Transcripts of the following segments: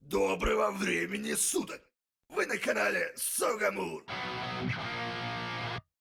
Доброго времени सуток! Вы на канале Согамур.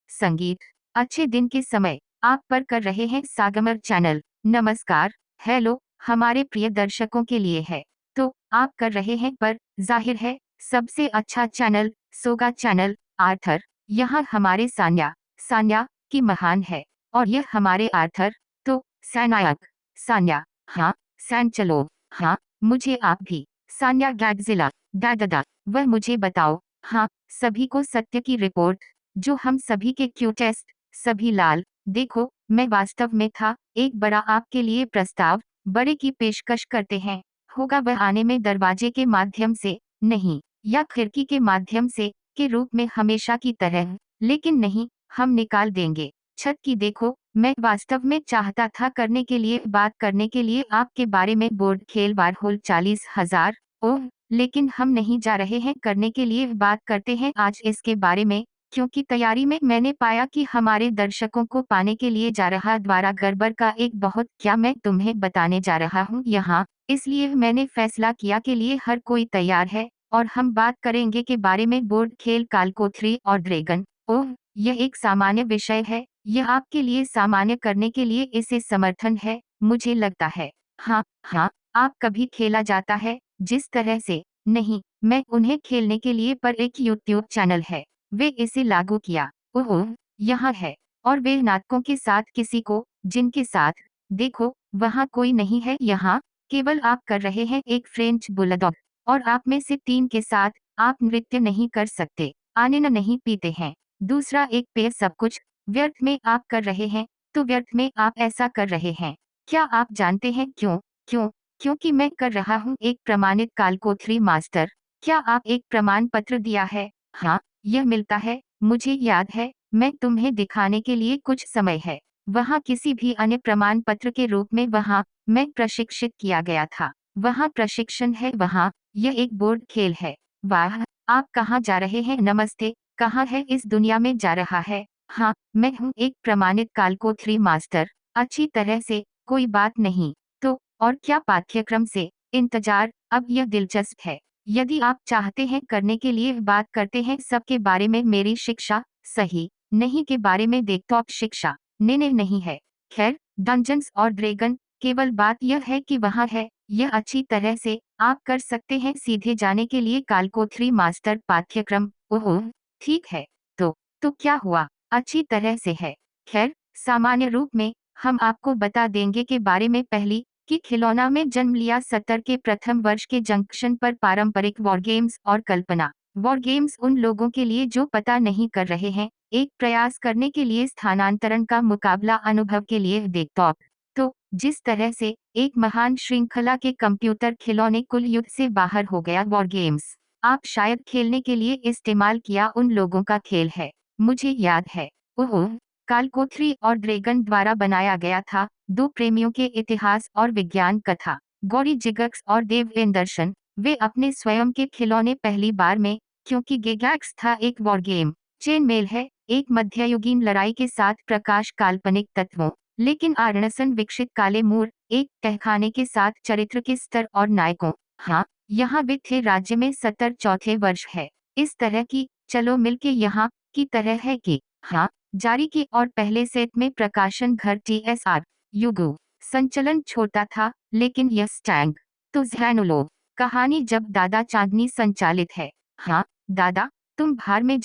संगीत अच्छे दिन के समय आप पर कर रहे हैं सागमर चैनल। नमस्कार, हेलो, हमारे प्रिय दर्शकों के लिए है तो आप कर रहे हैं पर जाहिर है सबसे अच्छा चैनल सोगा चैनल। आर्थर यहाँ हमारे सान्या सान्या की महान है और यह हमारे आर्थर तो सैनायक सान्या। हाँ सैन चलो, हाँ मुझे आप भी सान्या गैगजिला दादा वह मुझे बताओ। हाँ सभी को सत्य की रिपोर्ट जो हम सभी के क्यूटेस्ट सभी लाल देखो मैं वास्तव में था एक बड़ा आपके लिए प्रस्ताव बड़े की पेशकश करते हैं। होगा वह आने में दरवाजे के माध्यम से नहीं या खिड़की के माध्यम से के रूप में हमेशा की तरह, लेकिन नहीं हम निकाल देंगे छत की। देखो मैं वास्तव में चाहता था करने के लिए बात करने के लिए आपके बारे में बोर्ड खेल बार होल 40,000। ओह लेकिन हम नहीं जा रहे हैं करने के लिए बात करते हैं आज इसके बारे में क्योंकि तैयारी में मैंने पाया कि हमारे दर्शकों को पाने के लिए जा रहा द्वारा गड़बड़ का एक बहुत क्या मैं तुम्हें बताने जा रहा हूँ यहाँ, इसलिए मैंने फैसला किया के लिए हर कोई तैयार है और हम बात करेंगे के बारे में बोर्ड खेल कालकोथरी और ड्रैगन। ओह यह एक सामान्य विषय है, यह आपके लिए सामान्य करने के लिए इसे समर्थन है मुझे लगता है। हाँ हाँ आप कभी खेला जाता है जिस तरह से नहीं मैं उन्हें खेलने के लिए पर एक यूट्यूब चैनल है वे इसे लागू किया। ओह यहाँ है और वे नाटकों के साथ किसी को जिनके साथ देखो वहाँ कोई नहीं है यहाँ केवल आप कर रहे हैं एक फ्रेंच बुलडॉग और आप में से 3 के साथ आप नृत्य नहीं कर सकते आने न नहीं पीते हैं दूसरा एक पेय सब कुछ व्यर्थ में आप कर रहे हैं तो व्यर्थ में आप ऐसा कर रहे हैं। क्या आप जानते हैं क्यों क्यों क्योंकि मैं कर रहा हूँ एक प्रमाणित कालकोथरी मास्टर। क्या आप एक प्रमाण पत्र दिया है? हाँ यह मिलता है मुझे याद है मैं तुम्हें दिखाने के लिए कुछ समय है वहाँ किसी भी अन्य प्रमाण पत्र के रूप में वहाँ मैं प्रशिक्षित किया गया था वहाँ प्रशिक्षण है वहाँ यह एक बोर्ड खेल है। वाह आप कहाँ जा रहे हैं? नमस्ते कहाँ है इस दुनिया में जा रहा है? हाँ मैं हूँ एक प्रमाणित कालकोथरी मास्टर अच्छी तरह से कोई बात नहीं तो और क्या पाठ्यक्रम से इंतजार अब यह दिलचस्प है यदि आप चाहते हैं करने के लिए बात करते हैं सबके बारे में मेरी शिक्षा सही नहीं के बारे में डेस्कटॉप शिक्षा ने नहीं है। खैर डंजन्स और ड्रैगन केवल बात यह है कि वहाँ है यह अच्छी तरह से आप कर सकते हैं सीधे जाने के लिए कालकोथरी मास्टर पाठ्यक्रम। ओह ठीक है तो क्या हुआ अच्छी तरह से है। खैर सामान्य रूप में हम आपको बता देंगे के बारे में पहली कि खिलौना में जन्म लिया 70 के प्रथम वर्ष के जंक्शन पर पारंपरिक वॉर गेम्स और कल्पना वॉर गेम्स उन लोगों के लिए जो पता नहीं कर रहे हैं एक प्रयास करने के लिए स्थानांतरण का मुकाबला अनुभव के लिए डेस्कटॉप तो जिस तरह से एक महान श्रृंखला के कंप्यूटर खिलौने कुल युद्ध से बाहर हो गया वॉर गेम्स आप शायद खेलने के लिए इस्तेमाल किया उन लोगों का खेल है मुझे याद है। ओह कालकोथरी और ड्रैगन द्वारा बनाया गया था दो प्रेमियों के इतिहास और विज्ञान कथा गौरी जिगक्स और देव एंडरसन वे अपने स्वयं के खिलौने पहली बार में क्योंकि गेगैक्स था एक वॉर गेम चेन मेल है एक मध्ययुगीन लड़ाई के साथ प्रकाश काल्पनिक तत्वों लेकिन आर्नसन विकसित काले मूर एक तहखाने के साथ चरित्र के स्तर और नायकों। हाँ यहाँ वे थे राज्य में 70 चौथे वर्ष है इस तरह की चलो मिलके यहाँ की तरह है कि हाँ जारी की और पहले सेट में प्रकाशन घर TSR युगो संचलन छोटा था लेकिन यह स्टैंग तो जैनुलो कहानी जब दादा चांदनी संचालित है। हाँ दादा तुम भार में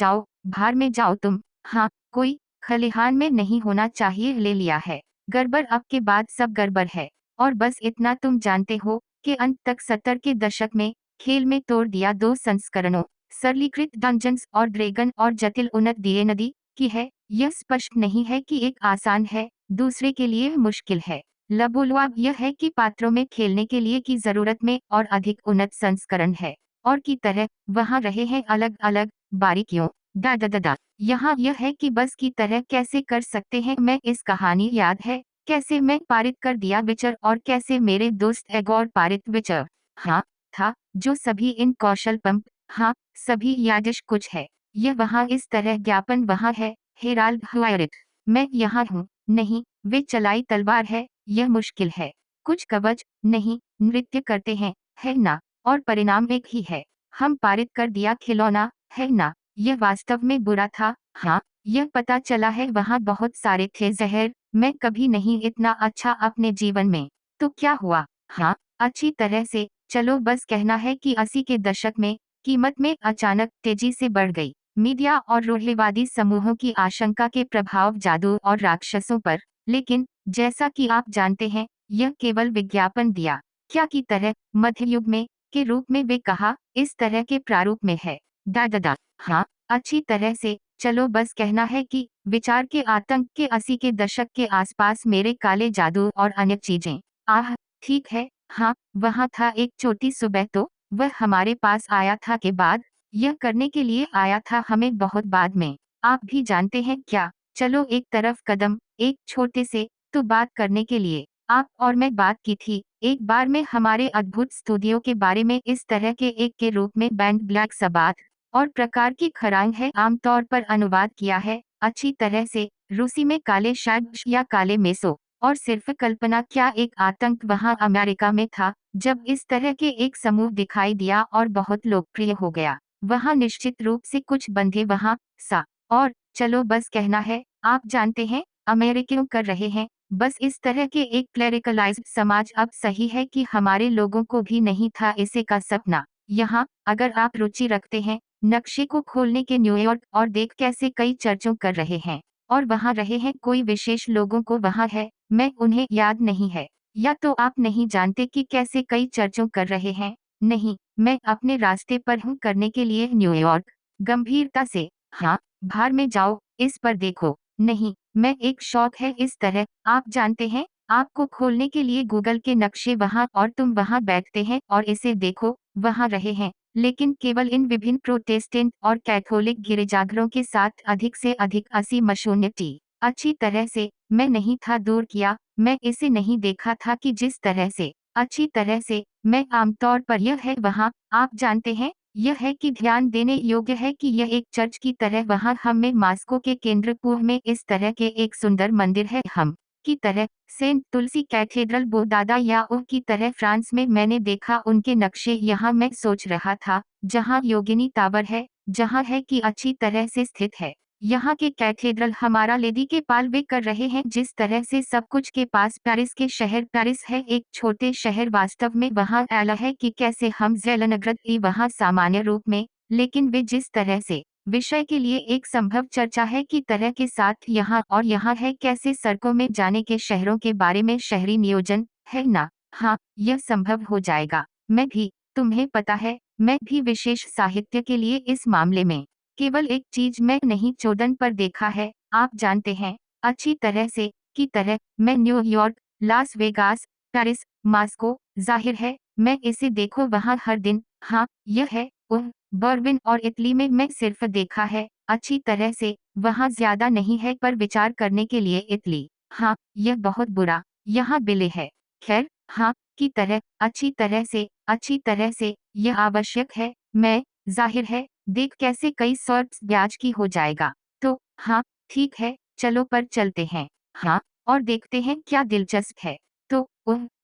जाओ तुम। हाँ कोई खलिहान में नहीं होना चाहिए ले लिया है गड़बड़ अब के बाद सब गड़बड़ है और बस इतना तुम जानते हो कि अंत तक 70 के दशक में खेल में तोड़ दिया दो संस्करणों सरलीकृत डंजन्स और ड्रैगन और जटिल उन्नत दिए नदी की है यह स्पष्ट नहीं है कि एक आसान है दूसरे के लिए मुश्किल है। लबोलवाब यह है कि पात्रों में खेलने के लिए की जरूरत में और अधिक उन्नत संस्करण है और की तरह वहाँ रहे हैं अलग अलग बारीकियों दादा यहाँ यह है कि बस की तरह कैसे कर सकते हैं मैं इस कहानी याद है कैसे मैं पारित कर दिया विचर और कैसे मेरे दोस्त एगोर पारित विचर। हाँ था जो सभी इन कौशल पंप हाँ सभी यादिश कुछ है यह वहाँ इस तरह ज्ञापन वहाँ है हेराल्ड हुआयरिट मैं यहाँ हूँ नहीं वे चलाई तलवार है यह मुश्किल है कुछ कवच नहीं नृत्य करते हैं, है ना? और परिणाम एक ही है। हम पारित कर दिया खिलौना, है ना? यह वास्तव में बुरा था। हाँ, यह पता चला है वहाँ बहुत सारे थे जहर। मैं कभी नहीं इतना अच्छा अपने जीवन में। तो क्या हुआ? हाँ, अच्छी तरह से। चलो बस कहना है कि 80 के दशक में कीमत में अचानक तेजी से बढ़ गई। मीडिया और रूढ़िवादी समूहों की आशंका के प्रभाव जादू और राक्षसों पर। लेकिन जैसा कि आप जानते हैं, यह केवल विज्ञापन दिया क्या की तरह मध्य युग में के रूप में वे कहा इस तरह के प्रारूप में है। दादा हाँ, अच्छी तरह से। चलो बस कहना है कि विचार के आतंक के 80 के दशक के आसपास मेरे काले जादू और अन्य चीजें। आह, ठीक है। हाँ, वहाँ था एक छोटी सुबह तो वह हमारे पास आया था के बाद यह करने के लिए आया था हमें बहुत बाद में। आप भी जानते हैं क्या? चलो एक तरफ कदम, एक छोटे से तो बात करने के लिए आप और मैं बात की थी एक बार में हमारे अद्भुत स्टूडियो के बारे में इस तरह के एक के रूप में बैंड ब्लैक सबाथ और प्रकार की खरांग है आमतौर पर अनुवाद किया है अच्छी तरह से रूसी में काले शैग्स या काले मेसो और सिर्फ कल्पना क्या एक आतंक वहां अमेरिका में था जब इस तरह के एक समूह दिखाई दिया और बहुत लोकप्रिय हो गया वहां निश्चित रूप से कुछ बंधे वहां सा और चलो बस कहना है आप जानते हैं अमेरिकियों कर रहे हैं बस इस तरह के एक क्लेरिकलाइज्ड समाज अब सही है कि हमारे लोगों को भी नहीं था इसे का सपना यहाँ अगर आप रुचि रखते हैं नक्शे को खोलने के न्यूयॉर्क और देख कैसे कई चर्चों कर रहे हैं और वहाँ रहे हैं कोई विशेष लोगों को वहाँ है मैं उन्हें याद नहीं है या तो आप नहीं जानते कि कैसे कई चर्चों कर रहे हैं नहीं मैं अपने रास्ते पर हूँ करने के लिए न्यूयॉर्क गंभीरता से हाँ बाहर में जाओ इस पर देखो नहीं मैं एक शौक है इस तरह आप जानते हैं आपको खोलने के लिए गूगल के नक्शे वहाँ और तुम वहाँ बैठते हैं और इसे देखो वहाँ रहे हैं लेकिन केवल इन विभिन्न प्रोटेस्टेंट और कैथोलिक गिरजाघरों के साथ अधिक से अधिक 80 मशून्यटी अच्छी तरह से मैं नहीं था दूर किया मैं इसे नहीं देखा था कि जिस तरह से अच्छी तरह से मैं आमतौर पर यह है वहाँ आप जानते हैं यह है कि ध्यान देने योग्य है कि यह एक चर्च की तरह वहाँ हम में मास्को के केंद्र पूर्व में इस तरह के एक सुंदर मंदिर है हम की तरह सेंट तुलसी कैथेड्रल बोदादा या ओह की तरह फ्रांस में मैंने देखा उनके नक्शे यहाँ मैं सोच रहा था जहाँ योगिनी टावर है जहाँ है कि अच्छी तरह से स्थित है यहाँ के कैथेड्रल हमारा लेडी के पाल वे कर रहे हैं जिस तरह से सब कुछ के पास पेरिस के शहर पेरिस है एक छोटे शहर वास्तव में वहाँ आला है कि कैसे हम जैलनग्रद वहाँ सामान्य रूप में लेकिन वे जिस तरह से विषय के लिए एक संभव चर्चा है की तरह के साथ यहाँ और यहाँ है कैसे सड़कों में जाने के शहरों के बारे में शहरी नियोजन है ना हाँ यह संभव हो जाएगा मैं भी तुम्हें पता है मैं भी विशेष साहित्य के लिए इस मामले में केवल एक चीज मैं नहीं चोदन पर देखा है आप जानते हैं अच्छी तरह से की तरह मैं New York Las Vegas Paris Moscow जाहिर है मैं इसे देखो वहाँ हर दिन हाँ यह है ओह बर्लिन और इटली में मैं सिर्फ देखा है अच्छी तरह से वहाँ ज्यादा नहीं है पर विचार करने के लिए इटली हाँ यह बहुत बुरा यहाँ बिले है खैर हाँ की तरह अच्छी तरह से यह आवश्यक है मैं जाहिर है देख कैसे कई सॉर्ट्स ब्याज की हो जाएगा तो हाँ ठीक है चलो पर चलते हैं हाँ और देखते हैं क्या दिलचस्प है तो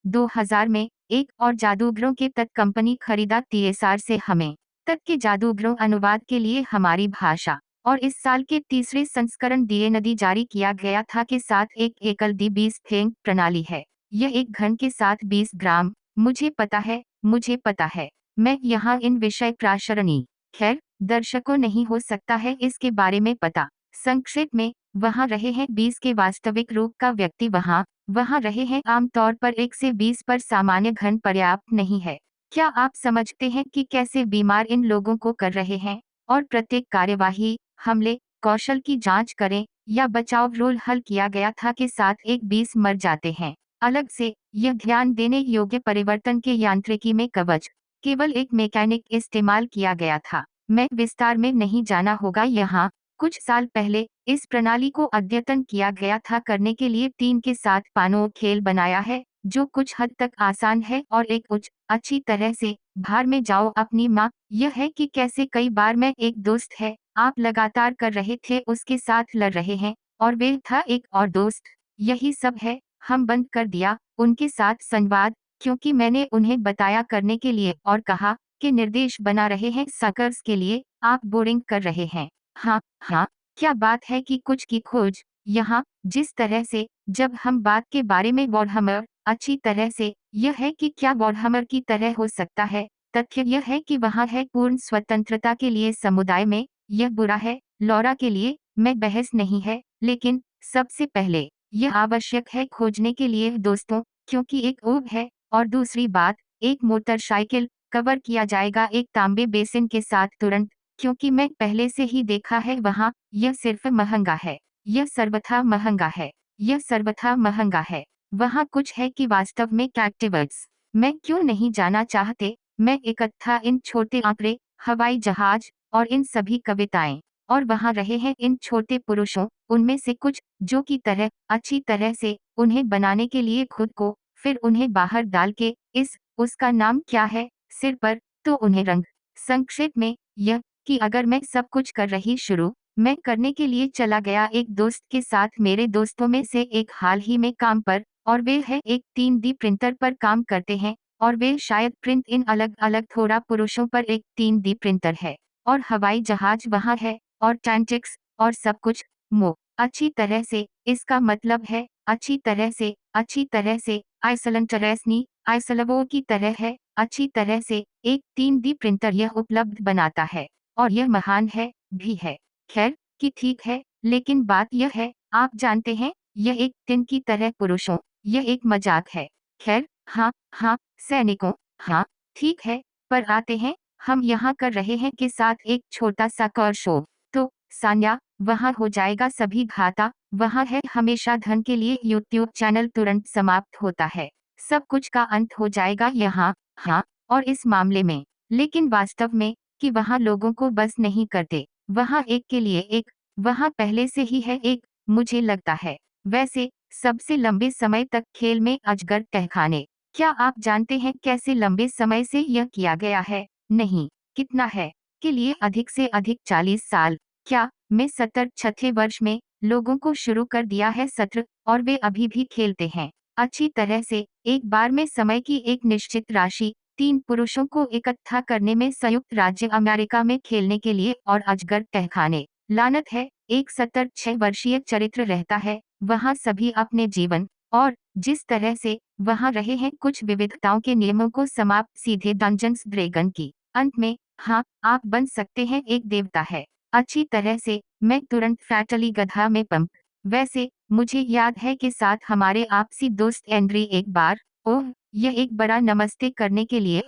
2000 में एक और जादूगरों के तक कंपनी खरीदा टीएसआर से हमें तक के जादूगरों अनुवाद के लिए हमारी भाषा और इस साल के तीसरे संस्करण डीए नदी जारी किया गया था के साथ एक एकल डी 20 फेंक प्रणाली है यह एक घन के साथ 20 ग्राम मुझे पता है मैं यहाँ इन विषय प्राशरणी खैर दर्शकों नहीं हो सकता है इसके बारे में पता संक्षेप में वहाँ रहे हैं 20 के वास्तविक रूप का व्यक्ति वहाँ रहे हैं आमतौर पर 1 से 20 पर सामान्य घन पर्याप्त नहीं है क्या आप समझते हैं कि कैसे बीमार इन लोगों को कर रहे हैं और प्रत्येक कार्यवाही हमले कौशल की जांच करें या बचाव रोल हल किया गया था के साथ एक 20 मर जाते हैं अलग से यह ध्यान देने योग्य परिवर्तन के यांत्रिकी में कवच केवल एक मैकेनिक इस्तेमाल किया गया था मैं विस्तार में नहीं जाना होगा यहाँ कुछ साल पहले इस प्रणाली को अद्यतन किया गया था करने के लिए 3 के साथ पानो खेल बनाया है जो कुछ हद तक आसान है और एक उच्च अच्छी तरह से भार में जाओ अपनी माँ यह है कि कैसे कई बार मैं एक दोस्त है आप लगातार कर रहे थे उसके साथ लड़ रहे हैं और वे था एक और दोस्त यही सब है हम बंद कर दिया उनके साथ संवाद, क्योंकि मैंने उन्हें बताया करने के लिए और कहा कि निर्देश बना रहे हैं सकर्स के लिए, आप बोरिंग कर रहे हैं। हाँ, हाँ, क्या बात है कि कुछ की खोज, यहाँ, जिस तरह से, जब हम बात के बारे में वॉरहमर, अच्छी तरह से, यह है कि क्या वॉरहमर की तरह हो सकता है, तथ्य यह है कि वहाँ है पूर्ण स्वतंत्रता के लिए समुदाय में, यह बुरा है, लॉरा के लिए, मैं बहस नहीं है, लेकिन, सबसे पहले, यह आवश्यक है खोजने के लिए दोस्तों, क्योंकि एक ऊब है, और दूसरी बात, एक मोटरसाइकिल, कवर किया जाएगा एक तांबे बेसिन के साथ तुरंत, क्योंकि मैं पहले से ही देखा है वहाँ, यह सिर्फ महंगा है। यह सर्वथा महंगा है। यह सर्वथा महंगा है। वहाँ कुछ है कि वास्तव में कैप्टिवर्स। मैं क्यों नहीं जाना चाहते, मैं इकट्ठा इन छोटे आंकड़े, हवाई जहाज, और इन सभी कविताएं, और वहाँ रहे हैं इन छोटे पुरुषों, उनमें से कुछ, जो की तरह, अच्छी तरह से, उन्हें बनाने के लिए खुद को, फिर उन्हें बाहर डाल के, उसका नाम क्या है, सिर पर, तो उन्हें रंग। संक्षेप में, यह, कि अगर मैं सब कुछ कर रही शुरू, मैं करने के लिए चला गया एक दोस्त के साथ मेरे दोस्तों में से एक हाल ही में काम पर, और वे है एक 3D प्रिंटर पर काम करते हैं, और वे शायद प्रिंट इन अलग अलग थोड़ा पुरुषों पर एक 3D प्रिंटर है, और हवाई जहाज वहाँ है, और टैंटिक्स, और सब कुछ, अच्छी तरह से, इसका मतलब है, अच्छी तरह से, आइसलंटरेसनी, आइसलवो की तरह है, अच्छी तरह से, एक 3D प्रिंटर यह उपलब्ध बनाता है, और यह महान है, भी है। खैर, कि ठीक है, लेकिन बात यह है, आप जानते हैं, यह एक टिन की तरह पुरुषों, यह एक मजाक है। खैर, हाँ, हाँ, सैनिकों, हाँ, ठीक है, पर आते हैं, हम यहाँ कर रहे हैं के साथ एक छोटा सा कर शो। तो, सान्या, वहाँ हो जाएगा सभी घाटा, वहाँ है हमेशा धन के लिए यूट्यूब चैनल तुरंत समाप्त होता है। सब कुछ का अंत हो जाएगा यहाँ, हाँ, और इस मामले में, लेकिन वास्तव में, कि वहाँ लोगों को बस नहीं करते, वहाँ एक के लिए एक, वहाँ पहले से ही है एक, मुझे लगता है। वैसे, सबसे लंबे समय तक खेल में अजगर तहखाने, क्या आप जानते हैं कैसे लंबे समय से यह किया गया है? नहीं, कितना है? के लिए अधिक से अधिक 40 साल, क्या, मैं 70 छठे वर्ष में, लोगों को शुरू कर दिया है सत्र, और वे अभी भी खेलते हैं, अच्छी तरह से, एक बार में समय की एक निश्चित राशि, 3 पुरुषों को इकट्ठा करने में संयुक्त राज्य अमेरिका में खेलने के लिए और अजगर तहखाने, लानत है, एक 76 वर्षीय चरित्र रहता है, वहाँ सभी अपने जीवन, और, जिस तरह से, वहाँ रहे हैं कुछ विविधताओं के नियमों को समाप्त सीधे डंजन्स ड्रैगन की, अंत में, हाँ, आप बन सकते हैं एक देवता है, अच्छी तरह से, मैं तुरंत फैटली गधा में पंप, वैसे, मुझे याद है कि साथ हमारे आपसी दोस्त एंड्री एक बार, ओह, यह एक बड़ा नमस्ते करने के लिए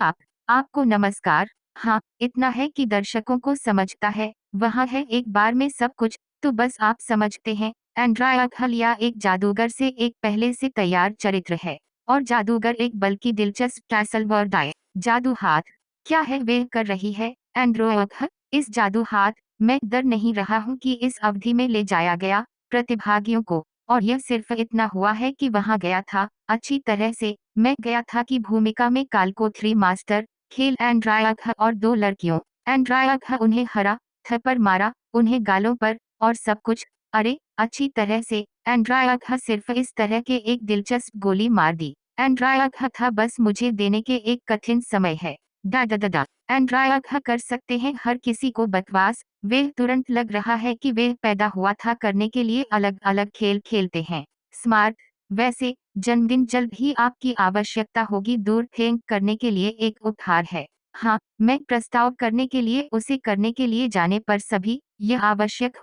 आपको नमस्कार, हाँ, इतना है कि दर्शकों को समझता है, वहाँ है एक बार में सब कुछ, तो बस आप समझते हैं, एंड्राया खलिया एक जादूगर से एक पहले से तैयार चरित्र है, और जादूगर एक बल्कि दिलचस्प कैसल वर्ड आए, जादू हाथ, क्या है वे कर रही है, एंड्रोयख, इस जादू हाथ, मैं डर नहीं रहा हूँ कि इस अवधि में ले जाया गया, प्रतिभागियों को, और यह सिर्फ इतना हुआ है कि वहाँ गया था, अच्छी तरह से, मैं गया था कि भूमिका में कालकोथरी मास्टर, खेल एंड्रायख और 2 लड़कियों, एंड्रायख उन्हें हरा, थप्पड़ मारा, उन्हें गालों पर, और सब कुछ, अरे, अच्छी तरह से, एंड्रायख सिर्फ इस तरह के एक दिलचस्प गोली मार दी, एंड्रायख था बस मुझे देने के एक कठिन समय है, डा एंड्रायख कर सकते हैं हर किसी को बकवास, वे तुरंत लग रहा है कि वे पैदा हुआ था करने के लिए अलग अलग खेल खेलते हैं, स्मार्ट, वैसे, जन्मदिन जल्द ही आपकी आवश्यकता होगी दूर फेंक करने के लिए एक उपहार है, हाँ, मैं प्रस्ताव करने के लिए उसे करने के लिए जाने पर सभी, यह आवश्यक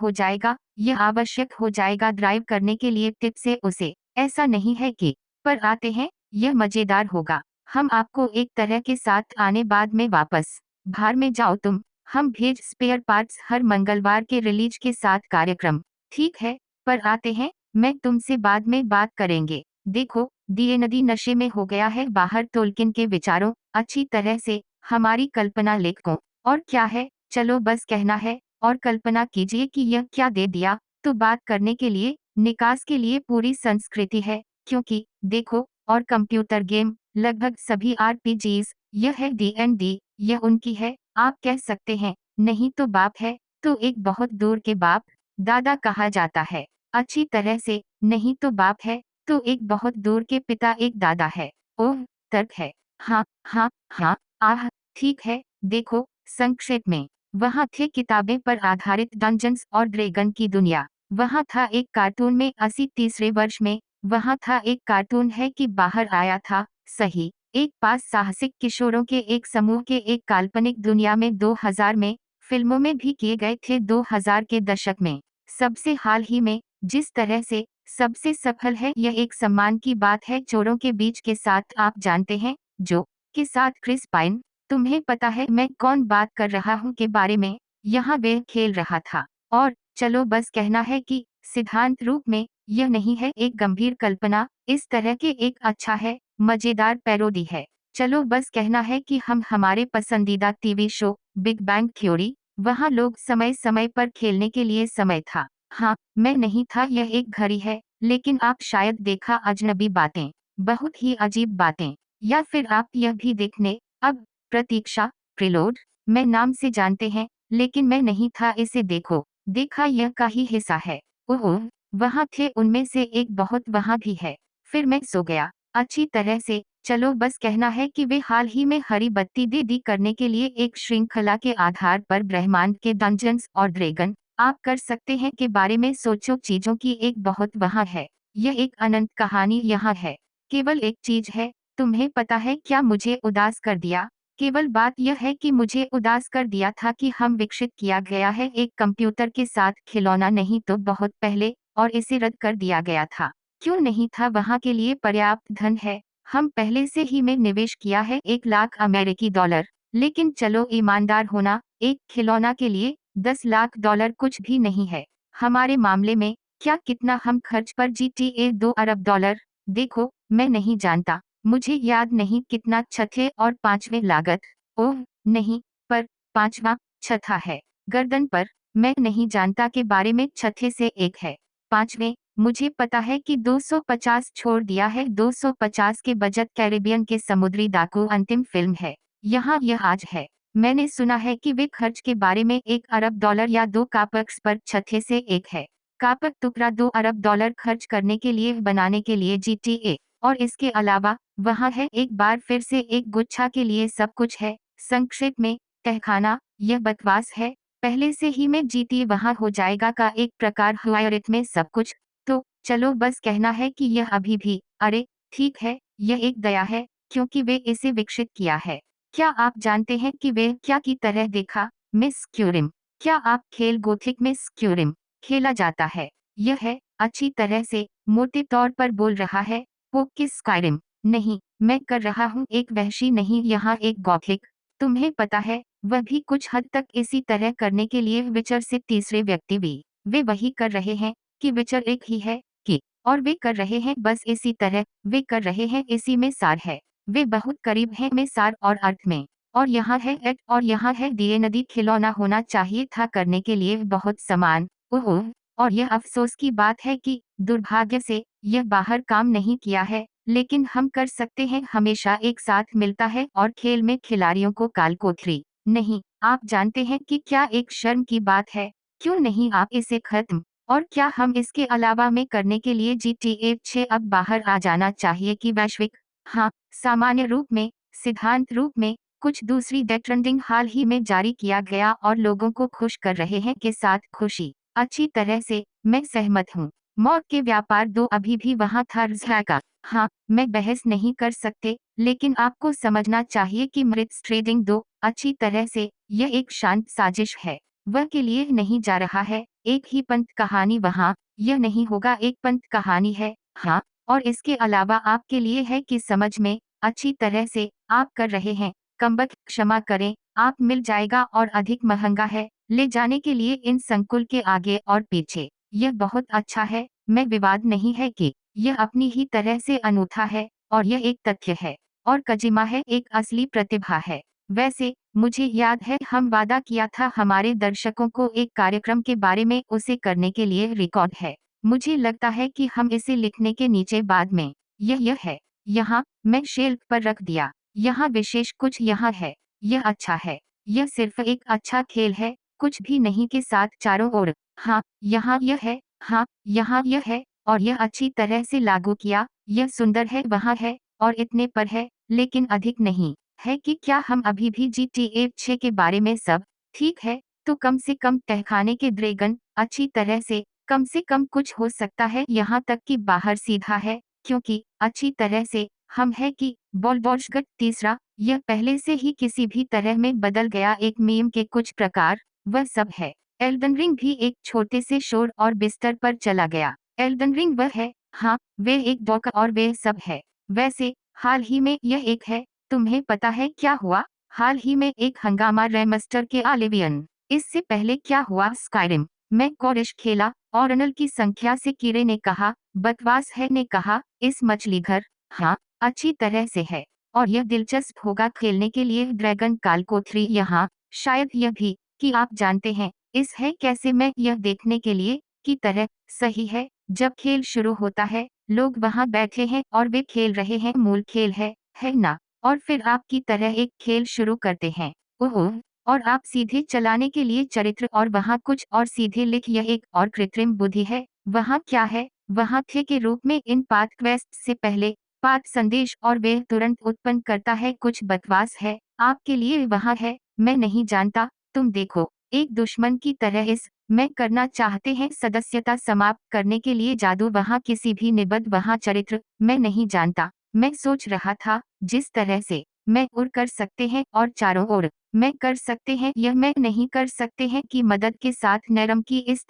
हो जाएगा ड्राइव करने के लिए टिप से उसे, ऐसा नहीं है कि, पर आते हैं, यह मजेदार होगा, हम आपको एक तरह के साथ आने बाद में वापस, भार में जाओ तुम, हम भेज स्पेयर पार्ट्स हर मंगलवार के रिलीज के साथ कार्यक्रम, ठीक है, पर आते हैं, मैं तुमसे बाद में बात करेंगे, देखो, दिए नदी नशे में हो गया है बाहर टोल्किन के विचारों, अच्छी तरह से, हमारी कल्पना लेखकों, और क्या है, चलो बस कहना है, और कल्पना कीजिए कि यह क्या दे दिया, तो बात करने के लिए, निकास के लिए पूरी संस्कृति है, क्योंकि, देखो, और कंप्यूटर गेम, लगभग सभी आरपीजीज, यह है D&D, यह उनकी है, आप कह सकते हैं, नहीं तो बाप है, तो एक बहुत दूर के बाप, दादा कहा जाता है, अच्छी तरह से, नहीं तो बाप है, तो एक बहुत दूर के पिता एक दादा है। ओह, तर्क है। हाँ हाँ हाँ। आह, ठीक है। देखो, संक्षेप में, वहाँ थे किताबें पर आधारित डंजन्स और ड्रैगन की दुनिया। वहाँ था एक कार्टून में 83 वर्ष में। वहाँ था एक कार्टून है कि बाहर आया था, सही, एक पास साहसिक किशोरों के एक समूह के एक काल्पनिक दुनिया में 2000 में। फिल्मों में भी किए गए थे 2000 के दशक में। सबसे हाल ही में, जिस तरह से सबसे सफल है, यह एक सम्मान की बात है चोरों के बीच के साथ, आप जानते हैं, जो के साथ क्रिस पाइन। तुम्हें पता है मैं कौन बात कर रहा हूँ के बारे में। यहाँ वे खेल रहा था। और चलो बस कहना है कि सिद्धांत रूप में यह नहीं है एक गंभीर कल्पना, इस तरह के एक अच्छा है, मजेदार पैरोडी है। चलो बस कहना है कि हम हमारे पसंदीदा TV show big bang theory, वहाँ लोग समय समय पर खेलने के लिए समय था। हाँ, मैं नहीं था, यह एक घड़ी है, लेकिन आप शायद देखा अजनबी बातें, बहुत ही अजीब बातें, या फिर आप यह भी देखने, अब प्रतीक्षा, प्रिलोड, मैं नाम से जानते हैं, लेकिन मैं नहीं था, इसे देखो, देखा, यह का ही हिस्सा है। ओह, वहाँ थे उनमें से एक बहुत वहाँ भी है। फिर मैं सो गया, अच्छी तरह से। चलो बस कहना है कि वे हाल ही में हरी बत्ती दे दी करने के लिए एक श्रृंखला के आधार पर ब्रह्मांड के डंजन्स और ड्रैगन, आप कर सकते हैं के बारे में सोचो, चीजों की एक बहुत वहाँ है। यह एक अनंत कहानी यहाँ है। केवल एक चीज है, तुम्हें पता है क्या मुझे उदास कर दिया? केवल बात यह है कि मुझे उदास कर दिया था कि हम विकसित किया गया है एक कंप्यूटर के साथ खिलौना, नहीं तो बहुत पहले, और इसे रद्द कर दिया गया था। क्यों नहीं था? वहाँ के लिए पर्याप्त धन है। हम पहले से ही में निवेश किया है 1 लाख अमेरिकी डॉलर। लेकिन चलो ईमानदार होना, एक खिलौना के लिए 10 लाख डॉलर कुछ भी नहीं है। हमारे मामले में, क्या कितना हम खर्च पर GTA 2 अरब डॉलर? देखो, मैं नहीं जानता, मुझे याद नहीं कितना छठे और पांचवें लागत। ओह नहीं, पर पांचवा छठा है गर्दन पर। मैं नहीं जानता के बारे में, छठे से एक है, पांचवें, मुझे पता है कि 250 छोड़ दिया है, 250 के बजट, कैरिबियन के समुद्री डाकू अंतिम फिल्म है। यहाँ यह आज है। मैंने सुना है कि वे खर्च के बारे में 1 अरब डॉलर या 2 कापक्स पर, छठे से एक है। कापक टुकड़ा 2 अरब डॉलर खर्च करने के लिए बनाने के लिए GTA, और इसके अलावा वहाँ है, एक बार फिर से एक गुच्छा के लिए सब कुछ है। संक्षेप में, तहखाना, यह बकवास है। पहले से ही में GTA वहाँ हो जाएगा का एक प्रकार हुआयरिथ में सब कुछ। तो चलो बस कहना है कि यह अभी भी, अरे ठीक है, यह एक दया है, क्योंकि वे इसे विकसित किया है। क्या आप जानते हैं कि वे क्या की तरह देखा? मिस क्यूरिम, क्या आप खेल गोथिक मिस क्यूरिम खेला जाता है? यह है, अच्छी तरह से, मोटे तौर पर बोल रहा है, वो किस स्काइरिम? नहीं, मैं कर रहा हूँ एक वहशी नहीं, यहाँ एक गॉथिक। तुम्हें पता है, वह भी कुछ हद तक इसी तरह करने के लिए विचर से तीसरे व्यक्ति भी, वे वही कर रहे हैं कि विचर एक ही है कि, और वे कर रहे हैं बस इसी तरह, वे कर रहे हैं इसी में सार है। वे बहुत करीब हैं में सार और अर्थ में। और यहाँ है एक्ट और यहाँ है दिए, नदी खिलौना होना चाहिए था करने के लिए बहुत समान। ओह, और यह अफसोस की बात है कि दुर्भाग्य से यह बाहर काम नहीं किया है, लेकिन हम कर सकते हैं, हमेशा एक साथ मिलता है और खेल में खिलाड़ियों को कालकोठरी नहीं, आप जानते हैं कि क्या एक शर्म की बात है? क्यों नहीं आप इसे खत्म, और क्या हम इसके अलावा में करने के लिए GTA 6 अब बाहर आ जाना चाहिए कि वैश्विक? हाँ, सामान्य रूप में, सिद्धांत रूप में, कुछ दूसरी डेट्रेंडिंग हाल ही में जारी किया गया और लोगों को खुश कर रहे हैं के साथ खुशी। अच्छी तरह से, मैं सहमत हूँ। मौत के व्यापार 2 अभी भी वहाँ था, का। हाँ, मैं बहस नहीं कर सकते, लेकिन आपको समझना चाहिए कि मृत ट्रेडिंग 2, अच्छी तरह से, यह एक शांत साजिश है। वह के लिए नहीं जा रहा है, एक ही पंत कहानी वहाँ, यह नहीं होगा, एक पंत कहानी है। हाँ, और इसके अलावा आपके लिए है कि समझ में, अच्छी तरह से, आप कर रहे हैं, कमबख्त क्षमा करें, आप मिल जाएगा और अधिक महंगा है, ले जाने के लिए इन संकुल के आगे और पीछे। यह बहुत अच्छा है, मैं विवाद नहीं है कि यह अपनी ही तरह से अनूठा है, और यह एक तथ्य है, और कजिमा है, एक असली प्रतिभा है। वैसे, मुझे याद है हम वादा किया था हमारे दर्शकों को एक कार्यक्रम के बारे में, उसे करने के लिए रिकॉर्ड है। मुझे लगता है कि हम इसे लिखने के नीचे बाद में, यह है, यहाँ, मैं शेल्फ पर रख दिया। यहाँ विशेष कुछ यहाँ है, यह अच्छा है, यह सिर्फ एक अच्छा खेल है, कुछ भी नहीं के साथ चारों ओर। हाँ, यहाँ यह है, हाँ, यहाँ यह है, और यह अच्छी तरह से लागू किया। यह सुंदर है, वहाँ है, और इतने पर है, लेकिन अधिक नहीं है कि क्या हम अभी भी GTA 6 के बारे में सब ठीक है, तो कम से कम तहखाने के ड्रैगन अच्छी तरह से कम कुछ हो सकता है, यहाँ तक कि बाहर सीधा है, क्योंकि अच्छी तरह से हम है कि बॉलबॉर्शगट तीसरा, यह पहले से ही किसी भी तरह में बदल गया एक मीम के कुछ प्रकार, वह सब है। एल्डन रिंग भी एक छोटे से शोर और बिस्तर पर चला गया। एल्डन रिंग वह है, हाँ, वे एक डॉक और वे सब है। वैसे हाल ही में यह एक है, तुम्हें पता है क्या हुआ? हाल ही में एक हंगामा रेमस्टर के ऑलिवियन। इससे पहले क्या हुआ? स्काइरिम मैं कोरिश खेला, ऑर्नल की संख्या से कीरे ने कहा, बकवास है ने कहा, इस मछली घर, हाँ, अच्छी तरह से है, और यह दिलचस्प होगा खेलने के लिए ड्रैगन काल्को 3 यहाँ, शायद यह भी, कि आप जानते हैं, इस है कैसे मैं यह देखने के लिए, की तरह, सही है, जब खेल शुरू होता है, लोग वहाँ बैठे हैं और वे खेल रहे हैं, मूल खेल है ना? और फिर आपकी तरह एक खेल शुरू करते हैं। ओह! और आप सीधे चलाने के लिए चरित्र और वहाँ कुछ और सीधे लिख यह एक और कृत्रिम बुद्धि है। वहाँ क्या है? वहाँ थे के रूप में इन पाथ क्वेस्ट से पहले पाथ संदेश और वे तुरंत उत्पन्न करता है कुछ बकवास है। आपके लिए वहाँ है, मैं नहीं जानता, तुम देखो, एक दुश्मन की तरह इस मैं करना चाहते हैं सदस्यता समाप्त करने के लिए जादू वहाँ किसी भी निबद्ध वहाँ चरित्र, मैं नहीं जानता। मैं सोच रहा था, जिस तरह से मैं उड़ कर सकते हैं और चारों ओर मैं कर सकते हैं यह मैं नहीं कर सकते हैं कि मदद के साथ नरम की इस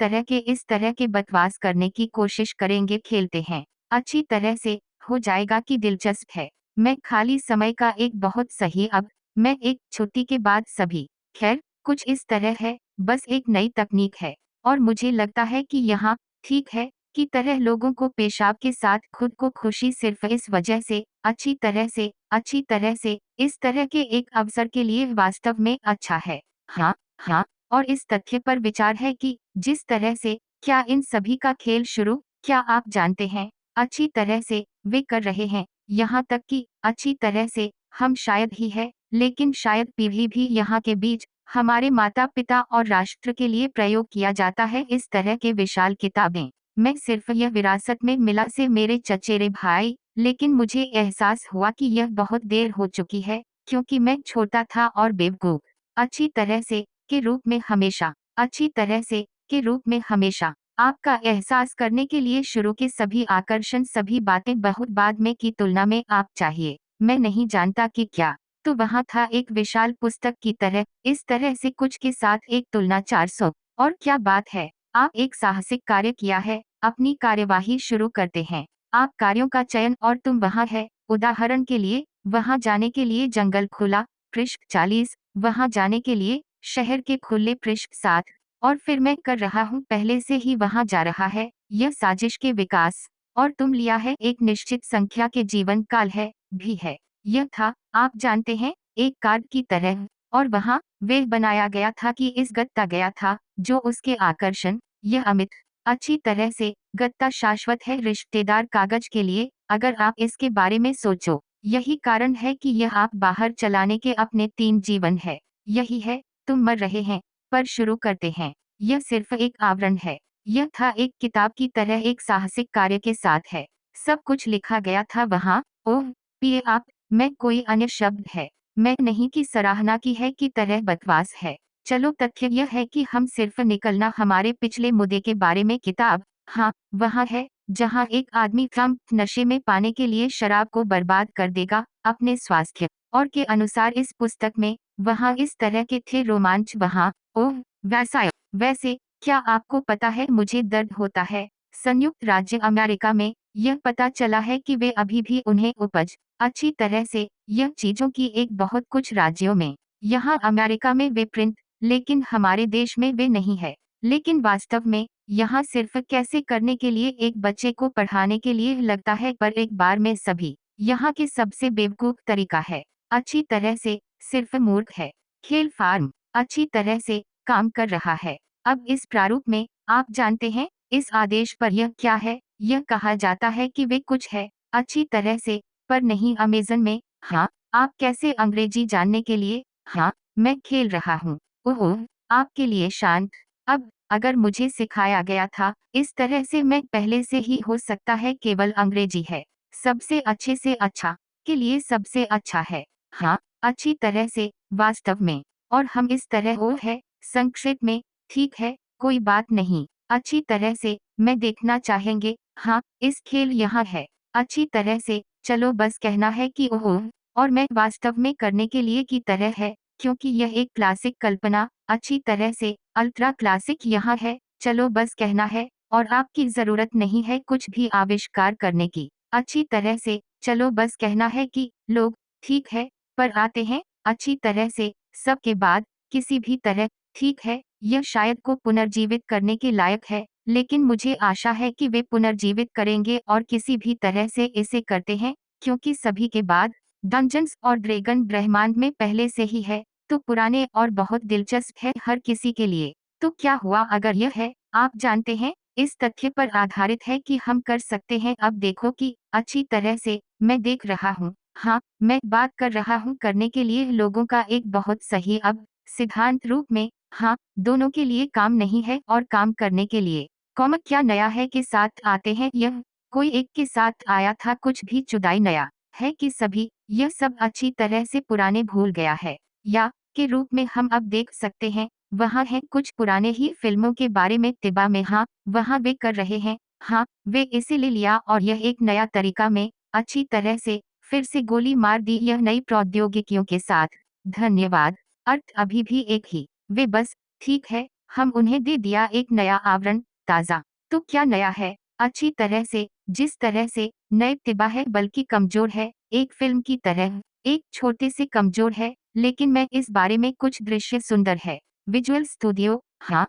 तरह के बकवास करने की कोशिश करेंगे खेलते हैं अच्छी तरह से हो जाएगा कि दिलचस्प है मैं खाली समय का एक बहुत सही अब मैं एक छुट्टी के बाद सभी खैर कुछ इस तरह है बस एक नई तकनीक है और मुझे लगता है कि यहाँ ठीक है की तरह लोगों को पेशाब के साथ खुद को खुशी सिर्फ इस वजह से अच्छी तरह से इस तरह के एक अवसर के लिए वास्तव में अच्छा है। हाँ, हाँ, और इस तथ्य पर विचार है कि जिस तरह से क्या इन सभी का खेल शुरू क्या आप जानते हैं अच्छी तरह से वे कर रहे हैं यहाँ तक कि अच्छी तरह से हम शायद ही है लेकिन शायद पीढ़ी भी यहाँ के बीच हमारे माता पिता और राष्ट्र के लिए प्रयोग किया जाता है इस तरह के विशाल किताबें मैं सिर्फ यह विरासत में मिला से मेरे चचेरे भाई लेकिन मुझे एहसास हुआ कि यह बहुत देर हो चुकी है क्योंकि मैं छोटा था और बेवकूफ अच्छी तरह से के रूप में हमेशा अच्छी तरह से के रूप में हमेशा आपका एहसास करने के लिए शुरू के सभी आकर्षण सभी बातें बहुत बाद में की तुलना में आप चाहिए मैं नहीं जानता कि क्या तो वहाँ था एक विशाल पुस्तक की तरह इस तरह से कुछ के साथ एक तुलना 400 और क्या बात है आप एक साहसिक कार्य किया है अपनी कार्यवाही शुरू करते हैं आप कार्यों का चयन और तुम वहाँ है उदाहरण के लिए वहाँ जाने के लिए जंगल खुला पृष्ठ 40 वहाँ जाने के लिए शहर के खुले पृष्ठ 7 और फिर मैं कर रहा हूँ पहले से ही वहाँ जा रहा है यह साजिश के विकास और तुम लिया है एक निश्चित संख्या के जीवन काल है भी है यह था आप जानते हैं एक कार्ड की तरह और वहाँ वे बनाया गया था कि इस गत्ता गया था जो उसके आकर्षण यह अमित अच्छी तरह से गत्ता शाश्वत है रिश्तेदार कागज के लिए अगर आप इसके बारे में सोचो यही कारण है कि यह आप बाहर चलाने के अपने 3 जीवन है यही है तुम मर रहे हैं पर शुरू करते हैं यह सिर्फ एक आवरण है यह था एक किताब की तरह एक साहसिक कार्य के साथ है सब कुछ लिखा गया था वहाँ ओह पिए आप मैं कोई अन्य शब्द है मैं नहीं की सराहना की है की तरह बकवास है चलो तथ्य यह है कि हम सिर्फ निकलना हमारे पिछले मुद्दे के बारे में किताब हाँ वहाँ है जहाँ एक आदमी ट्रम्प नशे में पाने के लिए शराब को बर्बाद कर देगा अपने स्वास्थ्य और के अनुसार इस पुस्तक में वहाँ इस तरह के थे रोमांच वहाँ ओह वैसे क्या आपको पता है मुझे दर्द होता है संयुक्त राज्य अमेरिका में यह पता चला है कि वे अभी भी उन्हें उपज अच्छी तरह से यह चीजों की एक बहुत कुछ राज्यों में यहाँ अमेरिका में वे प्रिंट लेकिन हमारे देश में वे नहीं है लेकिन वास्तव में यहाँ सिर्फ कैसे करने के लिए एक बच्चे को पढ़ाने के लिए लगता है पर एक बार में सभी यहाँ के सबसे बेवकूफ तरीका है अच्छी तरह से सिर्फ मूर्ख है खेल फार्म अच्छी तरह से काम कर रहा है अब इस प्रारूप में आप जानते हैं इस आदेश पर यह क्या है यह कहा जाता है कि वे कुछ है अच्छी तरह से पर नहीं अमेजन में हाँ आप कैसे अंग्रेजी जानने के लिए हाँ मैं खेल रहा हूँ ओह आपके लिए शांत अब अगर मुझे सिखाया गया था इस तरह से मैं पहले से ही हो सकता है केवल अंग्रेजी है सबसे अच्छे से अच्छा के लिए सबसे अच्छा है। हाँ, अच्छी तरह से, वास्तव में। और हम इस तरह हो है, संक्षेप में, ठीक है, कोई बात नहीं, अच्छी तरह से, मैं देखना चाहेंगे, हाँ, इस खेल यहाँ है, अच्छी तरह से, चलो बस कहना है कि ओह, और मैं वास्तव में करने के लिए की तरह है, क्योंकि यह एक क्लासिक कल्पना, अच्छी तरह से, अल्ट्रा क्लासिक यहाँ है, चलो बस कहना है, और आपकी ज़रूरत नहीं है कुछ भी आविष्कार करने की, अच्छी तरह से, चलो बस कहना है कि, लोग, ठीक है, पर आते हैं, अच्छी तरह से, सब के बाद, किसी भी तरह, ठीक है, यह शायद को पुनर्जीवित करने के लायक है, लेकिन मुझे आशा है कि वे पुनर्जीवित करेंगे और किसी भी तरह से इसे करते हैं, क्योंकि सभी के बाद, डंजन्स और ड्रैगन ब्रह्मांड में पहले से ही है, तो पुराने और बहुत दिलचस्प है हर किसी के लिए। तो क्या हुआ अगर यह है, आप जानते हैं, इस तथ्य पर आधारित है कि हम कर सकते हैं अब देखो कि, अच्छी तरह से, मैं देख रहा हूँ, हाँ, मैं बात कर रहा हूँ करने के लिए लोगों का एक बहुत सही अब, सिद्धांत रूप में, हाँ, दोनों के लिए काम नहीं है और काम करने के लिए, कॉमिक क्या नया है के साथ आते हैं यह, कोई एक के साथ आया था कुछ भी जुदाई नया, है कि सभी, यह सब अच्छी तरह से पुराने भूल गया है, या, के रूप में हम अब देख सकते हैं, वहाँ है कुछ पुराने ही फिल्मों के बारे में तिबा में हाँ, वहाँ वे कर रहे हैं, हाँ, वे इसे ले लिया और यह एक नया तरीका में, अच्छी तरह से, फिर से गोली मार दी यह नई प्रौद्योगिकियों के साथ, धन्यवाद, अर्थ अभी भी एक ही, वे बस, ठीक है, हम उन्हें दे दिया एक नया आवरण, ताज़ा, तो क्या नया है, अच्छी तरह से, जिस तरह से, नए तिबा है बल्कि कमजोर है, एक फिल्म की तरह, एक छोटे से कमजोर है, लेकिन मैं इस बारे में कुछ दृश्य सुंदर है, विजुअल स्टूडियो, हाँ,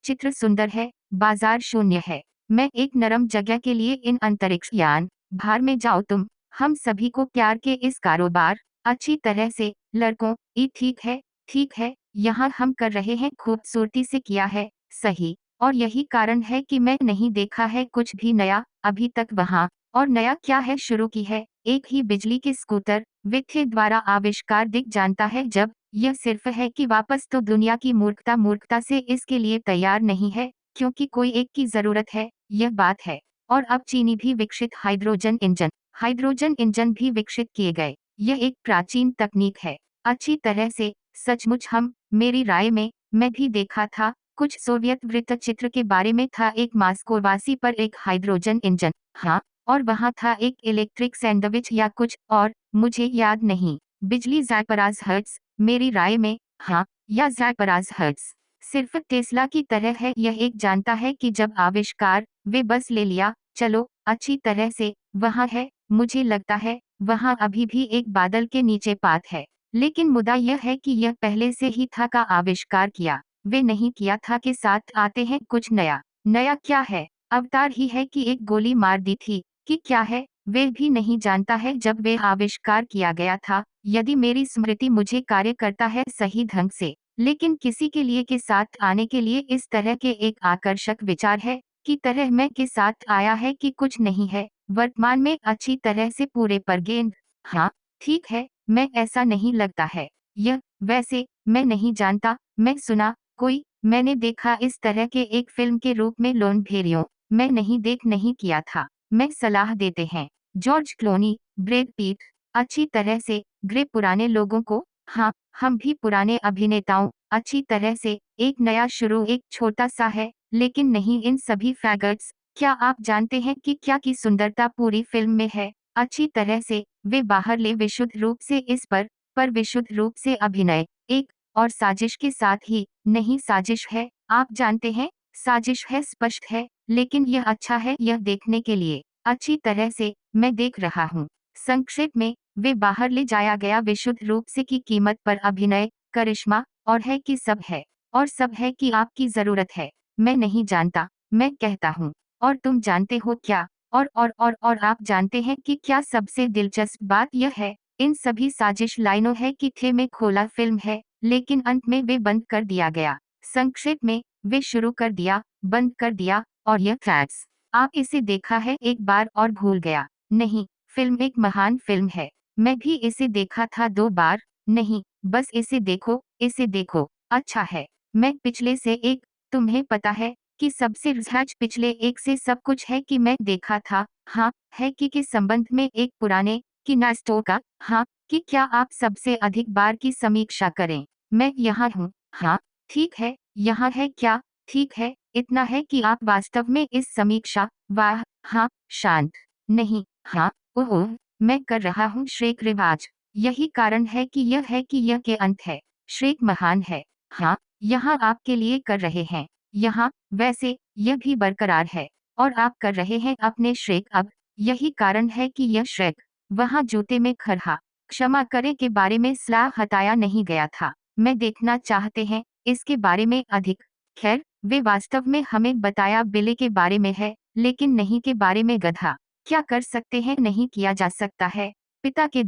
चित्र सुंदर है, बाजार शून्य है, मैं एक नरम जगह के लिए इन अंतरिक्ष यान, बाहर में जाओ तुम, हम सभी को प्यार के इस कारोबार, अच्छी तरह से, लड़कों, ठीक है, यहाँ हम कर रहे हैं खूबसूरती से किया है, सही, और यही कारण है कि मैं नहीं देखा है कुछ भी नया, अभी तक वहाँ, और नया क्या है शुरू की है, एक ही बिजली के स्कूटर, विथे द्वारा आविष्कार दिख जानता है जब, यह सिर्फ है कि वापस तो दुनिया की मूर्खता से इसके लिए तैयार नहीं है, क्योंकि कोई एक की जरूरत है, यह बात है, और अब चीनी भी विकसित हाइड्रोजन इंजन भी विकसित किए गए, यह एक प्राचीन तकनीक है, अच्छी तरह से, सचमुच हम, मेरी राय में, मैं भी देखा था, कुछ सोवियत वृत्तचित्र के बारे में था एक मास्कोवासी पर एक हाइड्रोजन इंजन, हाँ, और वहाँ था एक इलेक्ट्रिक सैंडविच या कुछ और, मुझे याद नहीं, बिजली ज़ायपराज हर्ट्ज, मेरी राय में, हाँ, या ज़ायपराज हर्ट्ज, सिर्फ टेस्ला की तरह है यह एक जानता है कि जब आविष्कार, वे बस ले लिया, चलो, अच्छी तरह से, वहाँ है, मुझे लगता है, वहाँ अभी भी एक बादल के नीचे पात है, लेकिन मुद्दा यह है कि यह पहले से ही था का आविष्कार किया, वे नहीं किया था के साथ आते हैं कुछ नया, नया क्या है, अवतार ही है कि एक गोली मार दी थी, कि क्या है, वे भी नहीं जानता है जब वे आविष्कार किया गया था, यदि मेरी स्मृति मुझे कार्य करता है सही ढंग से, लेकिन किसी के लिए के साथ आने के लिए इस तरह के एक आकर्षक विचार है, की तरह मैं के साथ आया है कि कुछ नहीं है, वर्तमान में अच्छी तरह से पूरे पर गेंद, हाँ, ठीक है, मैं ऐसा नहीं लगता है, यह, वैसे, मैं नहीं जानता, मैं सुना, कोई, मैंने देखा इस तरह के एक फिल्म के रूप में लोन भेरियो, मैं नहीं किया था, मैं सलाह देते हैं, जॉर्ज क्लोनी, ब्रैड पीट, अच्छी तरह से, ग्रे पुराने लोगों को, हाँ, हम भी पुराने अभिनेताओं, अच्छी तरह से, एक नया शुरू एक छोटा सा है, लेकिन नहीं इन सभी फैगट्स, क्या आप जानते हैं कि क्या की सुंदरता पूरी फिल्म में है, अच्छी तरह से, वे बाहर ले विशुद्ध रूप से इस पर विशुद्ध रूप से अभिनय, एक, और साजिश के साथ ही, नहीं साजिश है, आप जानते हैं, साजिश है स्पष्ट है, लेकिन यह अच्छा है यह देखने के लिए, अच्छी तरह से, मैं देख रहा हूँ, संक्षेप में, वे बाहर ले जाया गया विशुद्ध रूप से की कीमत पर अभिनय, करिश्मा, और है कि सब है, और सब है कि आपकी जरूरत है, मैं नहीं जानता, मैं कहता हूँ, और तुम जानते हो क्या, और आप जानते हैं कि क्या सबसे दिलचस्प बात यह है, इन सभी साजिश लाइनों है कि थे में खोला फिल्म है, लेकिन अंत में वे बंद कर दिया गया, संक्षेप में, वे शुरू कर दिया, बंद कर दिया, और यह फैक्ट्स, आप इसे देखा है एक बार और भूल गया, नहीं, फिल्म एक महान फिल्म है, मैं भी इसे देखा था 2 बार, नहीं, बस इसे देखो, अच्छा है, मैं पिछले से एक तुम्हें पता है कि सबसे सच पिछले एक से सब कुछ है कि मैं देखा था, हाँ, है कि के संबंध में एक पुराने कि ना स्टोर का, हाँ, कि क्या आप सबसे अधिक बार की समीक्षा करें। मैं यहाँ हूँ, हाँ, ठीक है, यहाँ है क्या, ठीक है, इतना है कि आप वास्तव में इस समीक्षा, वाह, हाँ, शांत, नहीं, हाँ, ओह, मैं कर रहा हूँ श्रेक रिवाज। यही कारण है कि यह है कि यह के अंत है। श्रेक महान है, हाँ, यहाँ आपके लिए कर रहे हैं, यहाँ, वैसे, यह भी बरकरार है, और आप कर रहे हैं अपने श्रेक अब, यही कारण है कि यह श्रेक, वहाँ जूते में खरहा, क्षमा करें के बारे में सलाह हटाया नहीं गया था, मैं देखना चाहते हैं, इसके बारे में अधिक, खैर, वे वास्तव में हमें बताया बिले के बारे में है, लेकिन नहीं के बारे में गधा, क्या कर सकते हैं नहीं किया जा सकता है, पिता के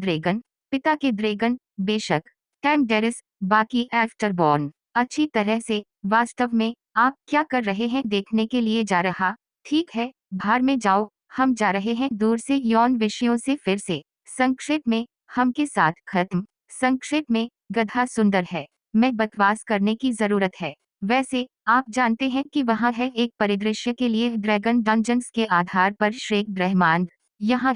ड्रैगन, बेशक, टैम डेरिस, बाकी आफ्टरबॉर्न, अच्छी तरह से, वास्तव में, आप क्या कर रहे हैं देखने के लिए जा रहा, ठीक है, बाहर में जाओ, हम जा रहे हैं दूर से यौन विषयों से फिर से, संक्षेप में, हम के साथ खत्म, संक्षेप में, गधा सुंदर है, मैं बकवास करने की जरूरत है, वैसे, आप जानते हैं कि वहाँ है एक परिदृश्य के लिए ड्रैगन डंजन्स के आधार पर श्रेक ब्रह्मांड, यहाँ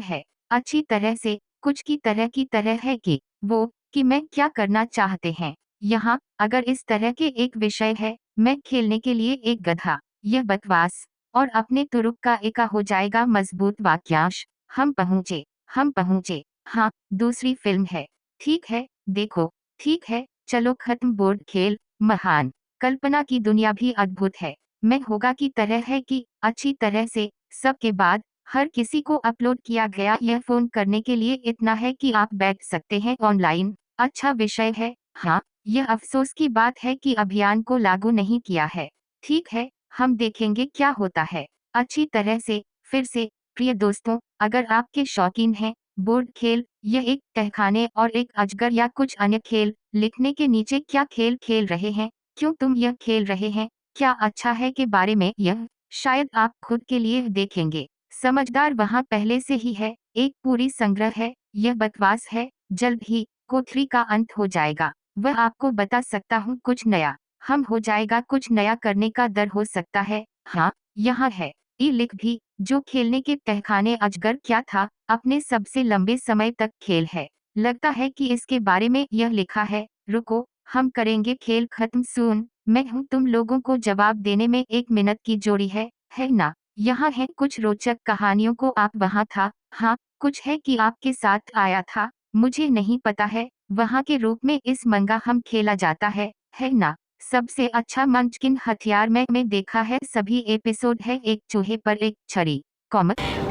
है, अच्छी तरह से, कुछ की तरह है कि मैं क्या करना चाहते हैं, यहाँ, अगर इस तरह के एक विषय है, मैं खेलने के लिए एक गधा, यह बकवास, और अपने तुरुप का एका हो जाएगा मजबूत वाक्यांश, हम पहुँचे, हाँ, दूसरी फिल्म है, ठीक है, देखो, ठीक है, चलो खत्म बोर्ड खेल, महान, कल्पना की दुनिया भी अद्भुत है, मैं होगा की तरह है कि, अच्छी तरह से, सबके बाद, हर किसी को अपलोड किया गया यह फोन करने के लिए इतना है कि आप बैठ सकते हैं ऑनलाइन, अच्छा विषय है, हाँ, यह अफसोस की बात है कि अभियान को लागू नहीं किया है, ठीक है, हम देखेंगे क्या होता है, अच्छी तरह से, फिर से, प्रिय दोस्तों, अगर आपके शौकीन हैं, बोर्ड खेल, यह एक तहखाने और एक अजगर या कुछ अन्य खेल, लिखने के नीचे क्या खेल खेल रहे हैं, क्यों तुम यह खेल रहे हैं, क्या अच्छा है के बारे में यह, शायद आप खुद के लिए देखेंगे, समझदार वहाँ पहले से ही है, एक पूरी संग्रह है, यह बकवास है, जल्द ही, कोठरी का अंत हो जाएगा, वह आपको बता सकता हूँ कुछ नया, हम हो जाएगा कुछ नया करने का डर हो सकता है, हाँ, यहाँ है, ई लिख भी, जो खेलने के तहखाने अजगर क्या था, अपने सबसे लंबे समय तक खेल है, लगता है कि इसके बारे में यह लिखा है, रुको, हम करेंगे खेल खत्म सून, मैं हूँ तुम लोगों को जवाब देने में 1 मिनट की जोड़ी है ना, यहाँ है कुछ रोचक कहानियों को आप वहाँ था, हाँ, कुछ है कि आपके साथ आया था, मुझे नहीं पता है, वहाँ के रूप में इस मंगा हम खेला जाता है ना, सबसे अच्छा मंचकिन हथियार में देखा है सभी एपिसोड है एक चूहे पर एक छड़ी, कॉमिक।